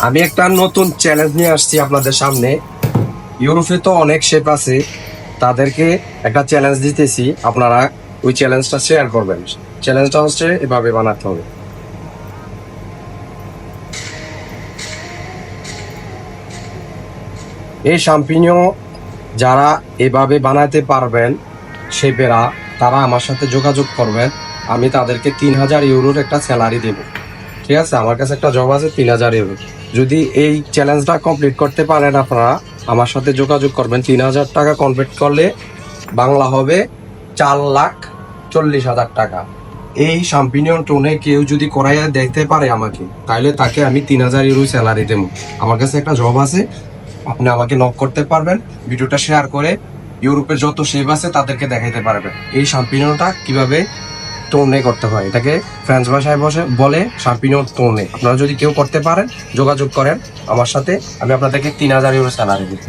আমি একটা নতুন চ্যালেঞ্জ নিয়ে আসছি আপনাদের সামনে। ইউরোপে তো অনেক শেফ আছে, তাদেরকে একটা চ্যালেঞ্জ দিতেছি। আপনারা ওই চ্যালেঞ্জটা শেয়ার করবেন। চ্যালেঞ্জটা হচ্ছে এভাবে বানাতে হবে। এই শাম্পিনিও যারা এভাবে বানাতে পারবেন শেফেরা, তারা আমার সাথে যোগাযোগ করবেন। আমি তাদেরকে 3,000 ইউরোর একটা স্যালারি দেবো। ঠিক আছে, আমার কাছে একটা জব আছে 3,000 ইউরো। যদি এই চ্যালেঞ্জটা কমপ্লিট করতে পারেন আপনারা, আমার সাথে যোগাযোগ করবেন। 3,000 টাকা কমপ্লিট করলে বাংলা হবে 4,40,000 টাকা। এই শাম্পিনিয়ন টোনে কেউ যদি করাইয়া দেখতে পারে আমাকে, তাহলে তাকে আমি 3,000 ইউরো স্যালারি দেবো। আমার কাছে একটা জব আছে, আপনি আমাকে নক করতে পারবেন। ভিডিওটা শেয়ার করে ইউরোপের যত শেফ আছে তাদেরকে দেখাইতে পারবেন এই শাম্পিনিয়নটা কিভাবে টোনে করতে হয়। এটাকে ফ্রেঞ্চ ভাষায় বলে শাম্পিনিয়ন টোনে। আপনারা যদি কেউ করতে পারেন, যোগাযোগ করেন আমার সাথে, আমি আপনাদেরকে 3,000 ইউরো স্যালারি দিই।